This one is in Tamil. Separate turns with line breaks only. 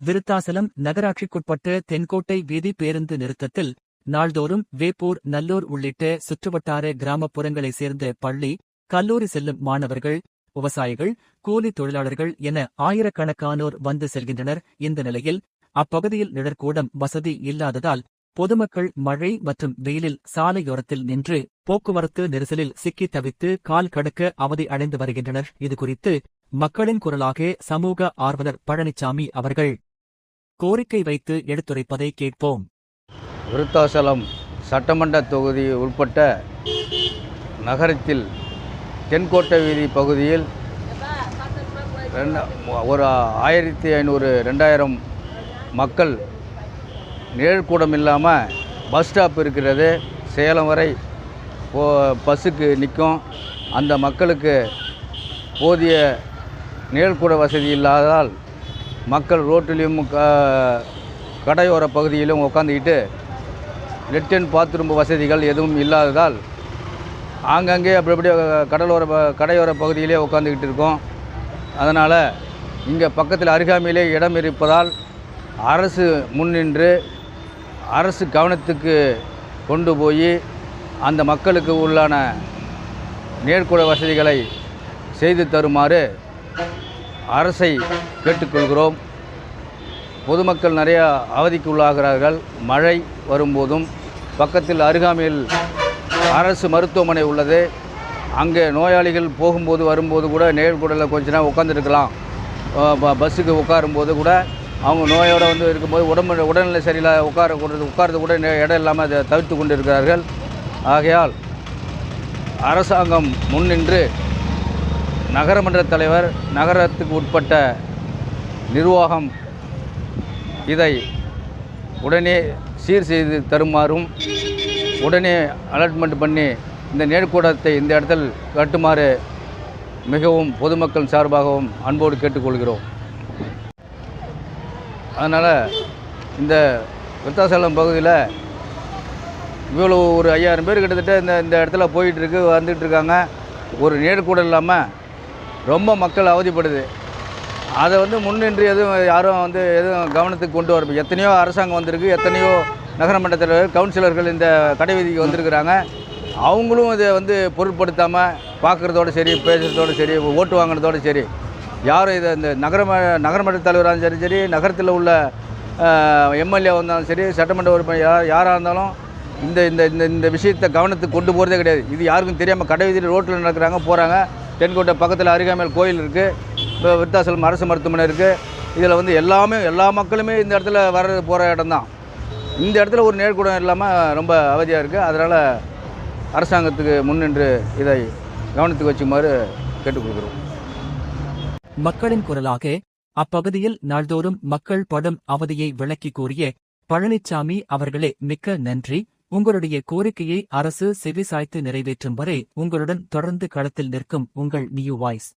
விருத்தாசலம் நகராட்சிக்குட்பட்ட தென்கோட்டை வீதி பேருந்து நிறுத்தத்தில் நாள்தோறும் வேப்பூர், நல்லூர் உள்ளிட்ட சுற்றுவட்டார கிராமப்புறங்களைச் சேர்ந்த பள்ளி, கல்லூரி செல்லும் மாணவர்கள், விவசாயிகள், கூலி தொழிலாளர்கள் என ஆயிரக்கணக்கானோர் வந்து செல்கின்றனர். இந்த நிலையில் அப்பகுதியில் நிழற்கூடம் வசதி இல்லாததால் பொதுமக்கள் மழை மற்றும் வெயிலில் சாலையோரத்தில் நின்று போக்குவரத்து நெரிசலில் சிக்கித் தவித்து கால் கடக்க அவதி அடைந்து வருகின்றனர். இதுகுறித்து மக்களின் குரலாக சமூக ஆர்வலர் பழனிசாமி அவர்கள் கோரிக்கை வைத்து எடுத்துரைப்பதை கேட்போம்.
விருத்தாசலம் சட்டமன்ற தொகுதி உட்பட்ட நகரத்தில் தென்கோட்டை வீதி பகுதியில் ஒரு 1500-2000 மக்கள் நிழற்கூடம் இல்லாமல் பஸ் ஸ்டாப் இருக்கிறது. சேலம் வரை பஸ்ஸுக்கு நிற்கும். அந்த மக்களுக்கு போதிய நிழற்கூட வசதி இல்லாததால் மக்கள் ரோட்டிலையும் கடையோர பகுதியிலும் உட்காந்துக்கிட்டு லெட்டின் பாத்ரூம் வசதிகள் எதுவும் இல்லாததால் ஆங்காங்கே அப்படி கடையோர பகுதியிலே உட்காந்துக்கிட்டு இருக்கோம். அதனால் இங்கே பக்கத்தில் அருகாமையிலே இடம் இருப்பதால் அரசு முன்னின்று அரசு கவனத்துக்கு கொண்டு போய் அந்த மக்களுக்கு உள்ளான நிழற்கூட வசதிகளை செய்து தருமாறு அரசை கேட்டுக்கொள்கிறோம். பொதுமக்கள் நிறையா அவதிக்கு உள்ளாகிறார்கள். மழை வரும்போதும் பக்கத்தில் அருகாமையில் அரசு மருத்துவமனை உள்ளது. அங்கே நோயாளிகள் போகும்போது வரும்போது கூட நிழற்கூடலில் கொஞ்ச நேரம் உட்காந்துருக்கலாம். பஸ்ஸுக்கு உட்காரும்போது கூட அவங்க நோயோடு வந்து இருக்கும்போது உடல்நிலை சரியில்லை உட்கார்றது கூட இடம் இல்லாமல் அதை தவிர்த்து கொண்டு இருக்கிறார்கள். ஆகையால் அரசாங்கம் முன்னின்று நகரமன்ற தலைவர், நகரத்துக்கு உட்பட்ட நிர்வாகம் இதை உடனே சீர் செய்து தருமாறும், உடனே அலாட்மெண்ட் பண்ணி இந்த நிழற்கூடத்தை இந்த இடத்தில் கட்டுமாறு மிகவும் பொதுமக்கள் சார்பாகவும் அன்போடு கேட்டுக்கொள்கிறோம். அதனால் இந்த விருத்தாசலம் பகுதியில் இவ்வளோ ஒரு 5000 பேர் கிட்டத்தட்ட இந்த இடத்துல போயிட்டுருக்கு, வந்துட்டுருக்காங்க. ஒரு நிழற்கூடம் இல்லாமல் ரொம்ப மக்கள் அவதிப்படுது. அதை முன்னின்று யாரும் எதுவும் கவனத்துக்கு கொண்டு வர. எத்தனையோ அரசாங்கம் வந்திருக்கு, எத்தனையோ நகரமன்ற தலைவர், கவுன்சிலர்கள் இந்த கடைவீதிக்கு வந்திருக்கிறாங்க. அவங்களும் இதை பொருட்படுத்தாமல் பார்க்குறதோடு சரி, பேசுகிறதோடு சரி, ஓட்டு வாங்கினதோடு சரி, யாரும் இதை இந்த நகரமன்ற தலைவராக சரி, நகரத்தில் உள்ள எம்எல்ஏ வந்தாலும் சரி, சட்டமன்ற உறுப்பினர் யாராக இருந்தாலும் இந்த இந்த இந்த விஷயத்தை கவனத்துக்கு கொண்டு போகிறதே கிடையாது. இது யாருக்கும் தெரியாமல் கடைவீதியில் ரோட்டில் நடக்கிறாங்க, போகிறாங்க. தென்கோட்டை பக்கத்தில் அருகாமையில் கோயில் இருக்குது, இப்போ விருத்தாசலம் அரசு மருத்துவமனை இருக்குது. இதில் எல்லா மக்களுமே இந்த இடத்துல போகிற இடம் தான். இந்த இடத்துல ஒரு நிழற்கூடம் இல்லாமல் ரொம்ப அவதியாக இருக்குது. அதனால் அரசாங்கத்துக்கு முன்னின்று இதை கவனத்துக்கு வச்சுமாறு கேட்டுக்கொள்கிறோம்.
மக்களின் குரலாக அப்பகுதியில் நாள்தோறும் மக்கள் படும் அவதியை விளக்கி கூறிய பழனிசாமி அவர்களே மிக்க நன்றி. உங்களுடைய கோரிக்கையை அரசு செவிசாய்த்து நிறைவேற்றும் வரை உங்களுடன் தொடர்ந்து களத்தில் நிற்கும் உங்கள் நியூ வாய்ஸ்.